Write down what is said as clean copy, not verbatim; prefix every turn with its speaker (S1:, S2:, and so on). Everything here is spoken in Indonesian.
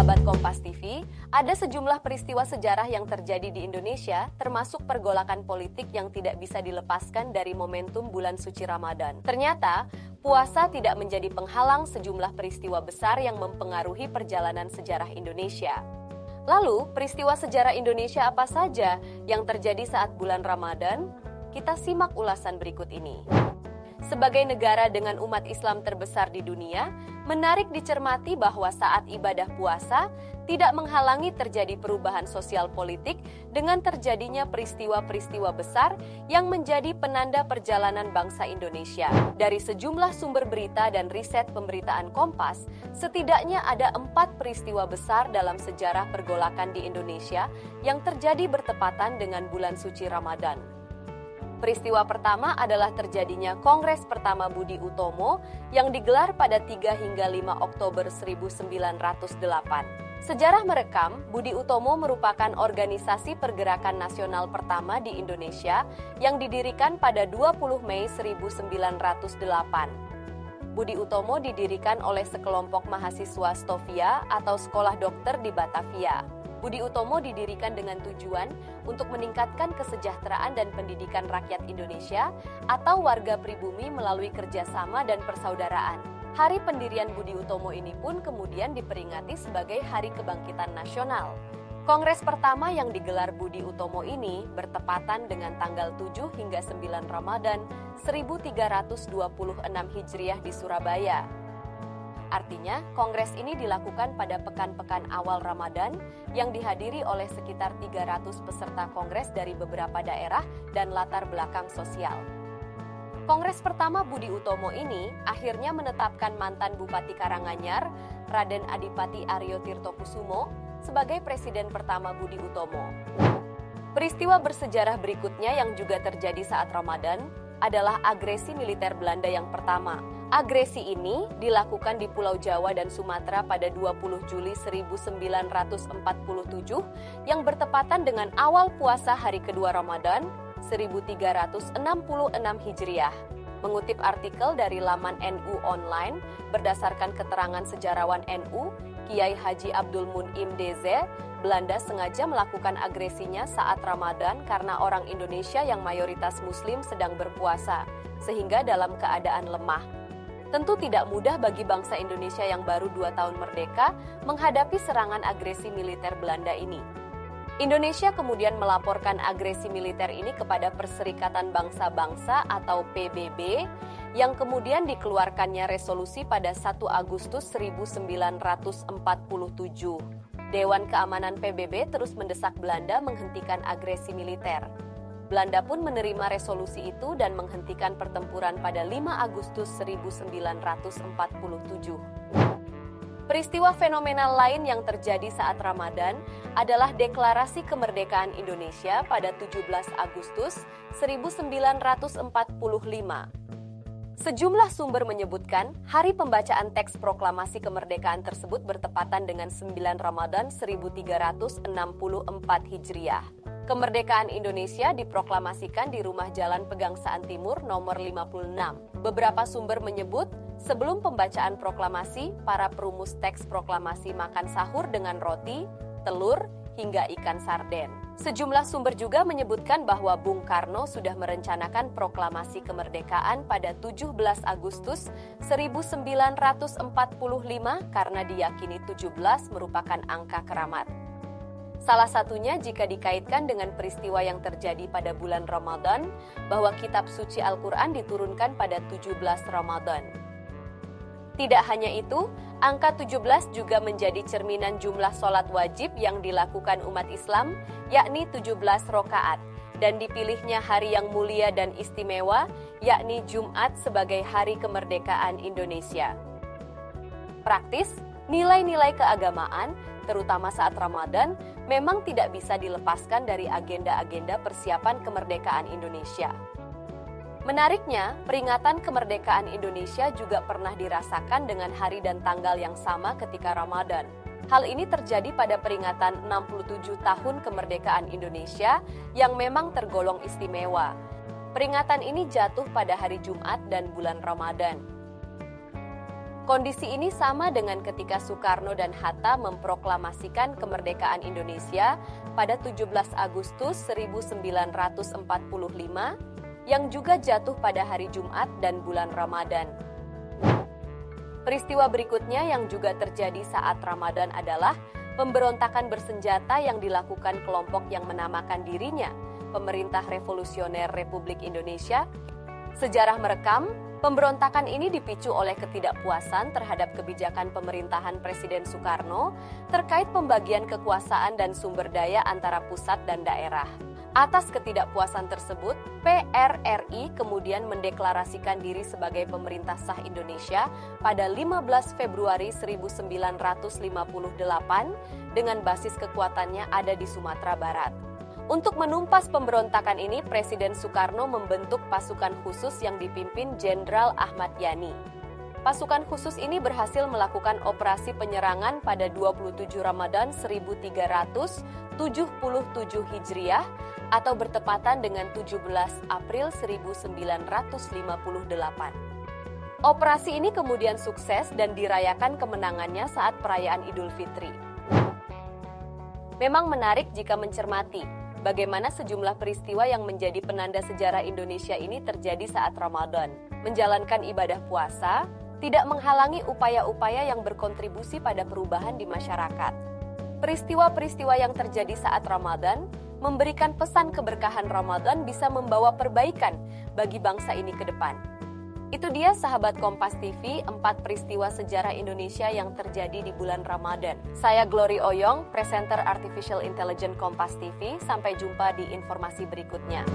S1: sahabat Kompas TV, ada sejumlah peristiwa sejarah yang terjadi di Indonesia, termasuk pergolakan politik yang tidak bisa dilepaskan dari momentum bulan suci Ramadan. Ternyata, puasa tidak menjadi penghalang sejumlah peristiwa besar yang mempengaruhi perjalanan sejarah Indonesia. Lalu, peristiwa sejarah Indonesia apa saja yang terjadi saat bulan Ramadan? Kita simak ulasan berikut ini. Sebagai negara dengan umat Islam terbesar di dunia, menarik dicermati bahwa saat ibadah puasa tidak menghalangi terjadi perubahan sosial politik dengan terjadinya peristiwa-peristiwa besar yang menjadi penanda perjalanan bangsa Indonesia. Dari sejumlah sumber berita dan riset pemberitaan Kompas, setidaknya ada 4 peristiwa besar dalam sejarah pergolakan di Indonesia yang terjadi bertepatan dengan bulan suci Ramadan. Peristiwa pertama adalah terjadinya Kongres pertama Budi Utomo yang digelar pada 3 hingga 5 Oktober 1908. Sejarah merekam, Budi Utomo merupakan organisasi pergerakan nasional pertama di Indonesia yang didirikan pada 20 Mei 1908. Budi Utomo didirikan oleh sekelompok mahasiswa Stovia atau sekolah dokter di Batavia. Budi Utomo didirikan dengan tujuan untuk meningkatkan kesejahteraan dan pendidikan rakyat Indonesia atau warga pribumi melalui kerjasama dan persaudaraan. Hari pendirian Budi Utomo ini pun kemudian diperingati sebagai Hari Kebangkitan Nasional. Kongres pertama yang digelar Budi Utomo ini bertepatan dengan tanggal 7 hingga 9 Ramadan 1326 Hijriah di Surabaya. Artinya, kongres ini dilakukan pada pekan-pekan awal Ramadan yang dihadiri oleh sekitar 300 peserta kongres dari beberapa daerah dan latar belakang sosial. Kongres pertama Budi Utomo ini akhirnya menetapkan mantan Bupati Karanganyar, Raden Adipati Aryo Tirtokusumo, sebagai presiden pertama Budi Utomo. Peristiwa bersejarah berikutnya yang juga terjadi saat Ramadan adalah agresi militer Belanda yang pertama. Agresi ini dilakukan di Pulau Jawa dan Sumatera pada 20 Juli 1947 yang bertepatan dengan awal puasa hari kedua Ramadan 1366 Hijriah. Mengutip artikel dari laman NU Online, berdasarkan keterangan sejarawan NU, Kiai Haji Abdul Mun'im DZ, Belanda sengaja melakukan agresinya saat Ramadan karena orang Indonesia yang mayoritas Muslim sedang berpuasa, sehingga dalam keadaan lemah. Tentu tidak mudah bagi bangsa Indonesia yang baru 2 tahun merdeka menghadapi serangan agresi militer Belanda ini. Indonesia kemudian melaporkan agresi militer ini kepada Perserikatan Bangsa-Bangsa atau PBB yang kemudian dikeluarkannya resolusi pada 1 Agustus 1947. Dewan Keamanan PBB terus mendesak Belanda menghentikan agresi militer. Belanda pun menerima resolusi itu dan menghentikan pertempuran pada 5 Agustus 1947. Peristiwa fenomenal lain yang terjadi saat Ramadan adalah Deklarasi Kemerdekaan Indonesia pada 17 Agustus 1945. Sejumlah sumber menyebutkan hari pembacaan teks proklamasi kemerdekaan tersebut bertepatan dengan 9 Ramadan 1364 Hijriah. Kemerdekaan Indonesia diproklamasikan di Rumah Jalan Pegangsaan Timur nomor 56. Beberapa sumber menyebut, sebelum pembacaan proklamasi, para perumus teks proklamasi makan sahur dengan roti, telur, hingga ikan sarden. Sejumlah sumber juga menyebutkan bahwa Bung Karno sudah merencanakan proklamasi kemerdekaan pada 17 Agustus 1945 karena diyakini 17 merupakan angka keramat. Salah satunya jika dikaitkan dengan peristiwa yang terjadi pada bulan Ramadan, bahwa kitab suci Al-Quran diturunkan pada 17 Ramadan. Tidak hanya itu, angka 17 juga menjadi cerminan jumlah sholat wajib yang dilakukan umat Islam, yakni 17 rakaat, dan dipilihnya hari yang mulia dan istimewa, yakni Jumat sebagai hari kemerdekaan Indonesia. Praktis, nilai-nilai keagamaan, terutama saat Ramadan, memang tidak bisa dilepaskan dari agenda-agenda persiapan kemerdekaan Indonesia. Menariknya, peringatan kemerdekaan Indonesia juga pernah dirasakan dengan hari dan tanggal yang sama ketika Ramadan. Hal ini terjadi pada peringatan 67 tahun kemerdekaan Indonesia yang memang tergolong istimewa. Peringatan ini jatuh pada hari Jumat dan bulan Ramadan. Kondisi ini sama dengan ketika Soekarno dan Hatta memproklamasikan kemerdekaan Indonesia pada 17 Agustus 1945 yang juga jatuh pada hari Jumat dan bulan Ramadan. Peristiwa berikutnya yang juga terjadi saat Ramadan adalah pemberontakan bersenjata yang dilakukan kelompok yang menamakan dirinya Pemerintah Revolusioner Republik Indonesia. Sejarah merekam, pemberontakan ini dipicu oleh ketidakpuasan terhadap kebijakan pemerintahan Presiden Soekarno terkait pembagian kekuasaan dan sumber daya antara pusat dan daerah. Atas ketidakpuasan tersebut, PRRI kemudian mendeklarasikan diri sebagai pemerintah sah Indonesia pada 15 Februari 1958 dengan basis kekuatannya ada di Sumatera Barat. Untuk menumpas pemberontakan ini, Presiden Soekarno membentuk pasukan khusus yang dipimpin Jenderal Ahmad Yani. Pasukan khusus ini berhasil melakukan operasi penyerangan pada 27 Ramadan 1377 Hijriah atau bertepatan dengan 17 April 1958. Operasi ini kemudian sukses dan dirayakan kemenangannya saat perayaan Idul Fitri. Memang menarik jika mencermati bagaimana sejumlah peristiwa yang menjadi penanda sejarah Indonesia ini terjadi saat Ramadan. Menjalankan ibadah puasa tidak menghalangi upaya-upaya yang berkontribusi pada perubahan di masyarakat. Peristiwa-peristiwa yang terjadi saat Ramadan memberikan pesan keberkahan Ramadan bisa membawa perbaikan bagi bangsa ini ke depan. Itu dia sahabat Kompas TV, 4 peristiwa sejarah Indonesia yang terjadi di bulan Ramadan. Saya Glory Oyong, presenter Artificial Intelligence Kompas TV. Sampai jumpa di informasi berikutnya.